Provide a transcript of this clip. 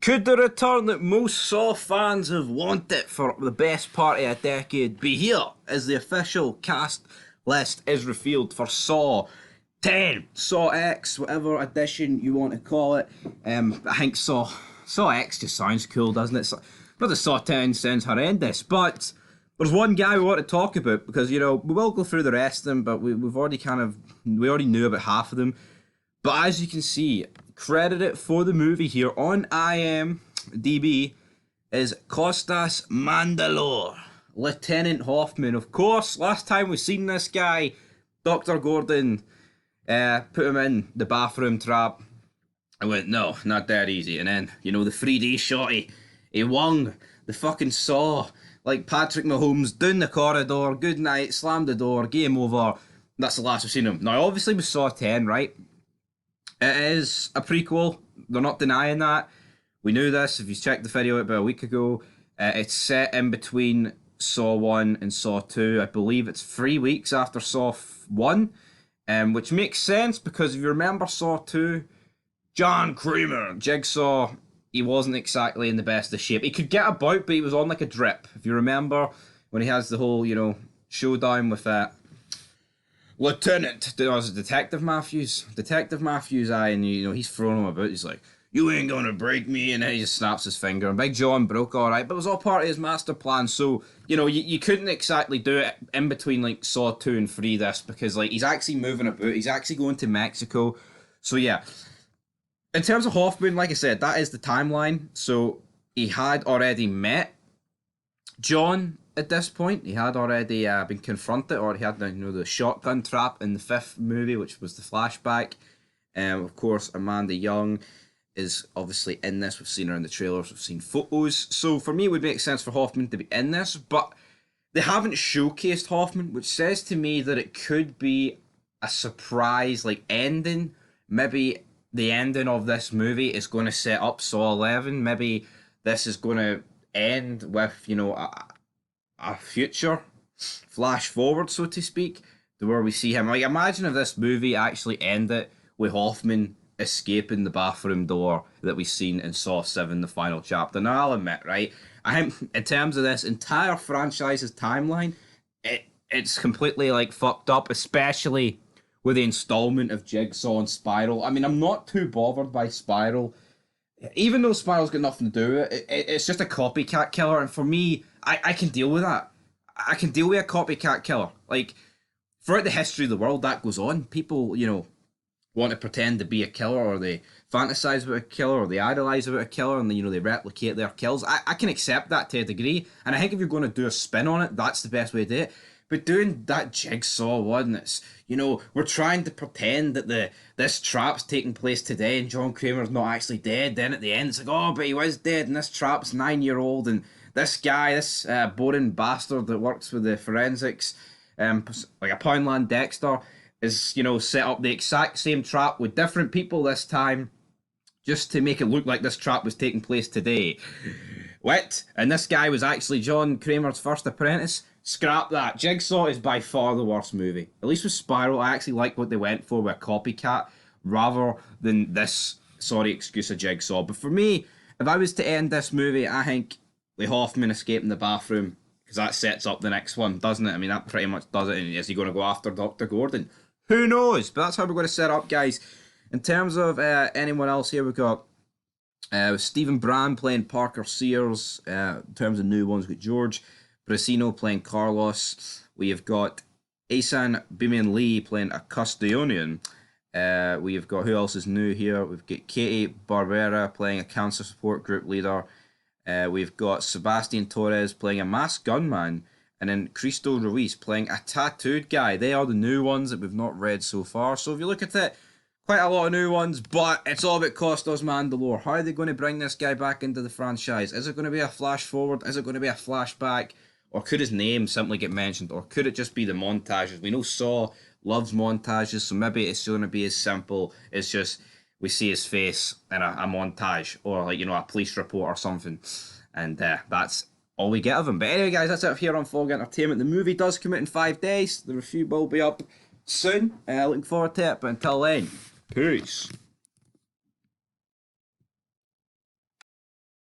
Could the return that most Saw fans have wanted for the best part of a decade be here as the official cast list is revealed for Saw 10, Saw X, whatever edition you want to call it. I think Saw X just sounds cool, doesn't it? But the Saw 10 sounds horrendous. But there's one guy we want to talk about because, we will go through the rest of them, but we already knew about half of them. But as you can see, credited for the movie here on IMDb is Costas Mandalore, Lieutenant Hoffman. Of course, last time we seen this guy, Dr. Gordon put him in the bathroom trap. I went, no, not that easy. And then, the 3D shot, he wung the fucking Saw like Patrick Mahomes down the corridor, good night, slammed the door, game over. That's the last we've seen him. Now, obviously, with Saw 10, right? It is a prequel. They're not denying that. We knew this. If you checked the video about a week ago, it's set in between Saw 1 and Saw 2. I believe it's 3 weeks after Saw 1, which makes sense because if you remember Saw 2, John Kramer, Jigsaw, he wasn't exactly in the best of shape. He could get about, but he was on like a drip. If you remember when he has the whole, showdown with Lieutenant, was it Detective Matthews? Detective Matthews, and he's throwing him about. He's like, you ain't gonna break me, and then he just snaps his finger. And Big John broke all right, but it was all part of his master plan. So you couldn't exactly do it in between like Saw 2 and 3 this because like he's actually moving about. He's actually going to Mexico. So yeah, in terms of Hoffman, like I said, that is the timeline. So he had already met John. At this point, he had already been confronted, or he had the shotgun trap in the 5th movie, which was the flashback. Of course, Amanda Young is obviously in this. We've seen her in the trailers, we've seen photos. So for me, it would make sense for Hoffman to be in this, but they haven't showcased Hoffman, which says to me that it could be a surprise, like ending. Maybe the ending of this movie is going to set up Saw 11. Maybe this is going to end with, a future flash forward, so to speak, to where we see him. Like, imagine if this movie actually ended with Hoffman escaping the bathroom door that we've seen in Saw 7, the final chapter. Now, I'll admit, right, I think in terms of this entire franchise's timeline, it's completely, like, fucked up, especially with the installment of Jigsaw and Spiral. I mean, I'm not too bothered by Spiral. Even though Spiral's got nothing to do with it, it's just a copycat killer, and for me, I can deal with that. I can deal with a copycat killer. Like, throughout the history of the world, that goes on. People, want to pretend to be a killer, or they fantasize about a killer, or they idolize about a killer, and they replicate their kills. I can accept that to a degree, and I think if you're going to do a spin on it, that's the best way to do it. But doing that Jigsaw one, it's, we're trying to pretend that this trap's taking place today and John Kramer's not actually dead. Then at the end, it's like, oh, but he was dead, and this trap's 9-year-old, and this guy, this boring bastard that works with the forensics, like a Poundland Dexter, is, set up the exact same trap with different people this time, just to make it look like this trap was taking place today. What? And this guy was actually John Kramer's first apprentice? Scrap that. Jigsaw is by far the worst movie. At least with Spiral, I actually like what they went for with a copycat, rather than this sorry excuse of Jigsaw. But for me, if I was to end this movie, I think the Hoffman escaping the bathroom, because that sets up the next one, doesn't it? I mean, that pretty much does it. And is he going to go after Dr. Gordon? Who knows? But that's how we're going to set up, guys. In terms of anyone else here, we've got Stephen Brand playing Parker Sears. In terms of new ones, we've got George Brasino playing Carlos. We have got Asan Biman Lee playing a custodian. We have got, who else is new here? We've got Katie Barbera playing a cancer support group leader. We've got Sebastian Torres playing a masked gunman. And then Cristo Ruiz playing a tattooed guy. They are the new ones that we've not read so far. So if you look at it, quite a lot of new ones, but it's all about Costas Mandalore. How are they going to bring this guy back into the franchise? Is it going to be a flash forward? Is it going to be a flashback? Or could his name simply get mentioned? Or could it just be the montages? We know Saw loves montages, so maybe it's going to be as simple as just we see his face in a montage, or like, a police report or something. And that's all we get of him. But anyway, guys, that's it here on Fog Entertainment. The movie does come out in 5 days. The review will be up soon. Looking forward to it. But until then, peace.